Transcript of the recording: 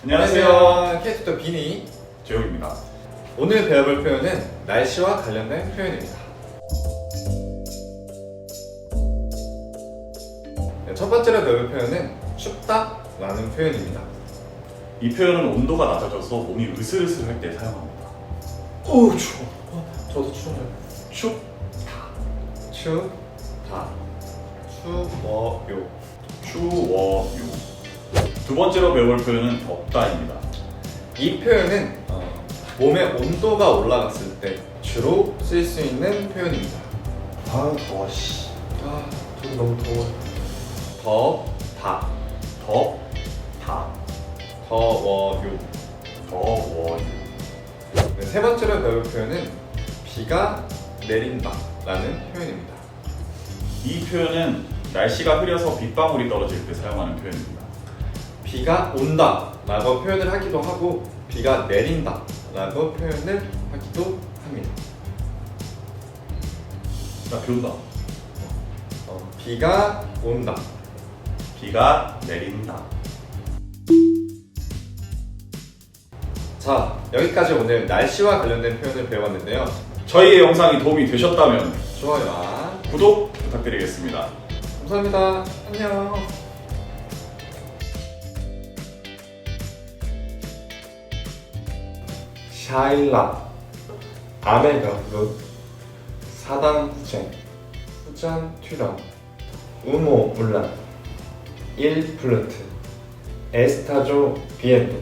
안녕하세요. K2 비니 재욱입니다. 오늘 배워볼 표현은 날씨와 관련된 표현입니다. 첫 번째로 배울 표현은 춥다 라는 표현입니다. 이 표현은 온도가 낮아져서 몸이 으슬으슬할 때 사용합니다. 어우 추워. 저도 추워요. 춥다, 춥다 추워요. 추워요. 두 번째로 배울 표현은 덥다입니다. 이 표현은 몸의 온도가 올라갔을 때 주로 쓸 수 있는 표현입니다. 아 더워 씨. 저도 너무 더워요. 덥다 덥다, 더워요. 더워요. 네, 세 번째로 배울 표현은 비가 내린다 라는 표현입니다. 이 표현은 날씨가 흐려서 빗방울이 떨어질 때 사용하는 표현입니다. 비가 온다 라고 표현을 하기도 하고 비가 내린다 라고 표현을 하기도 합니다. 나 비 온다. 비가 온다. 비가 내린다. 자, 여기까지 오늘 날씨와 관련된 표현을 배워봤는데요. 저희의 영상이 도움이 되셨다면 좋아요와 구독 부탁드리겠습니다. 감사합니다. 안녕. 샤일라 아메가브 사당 후젠 후잔 튀런 우모 울란 일 플루트 에스타조 비엔도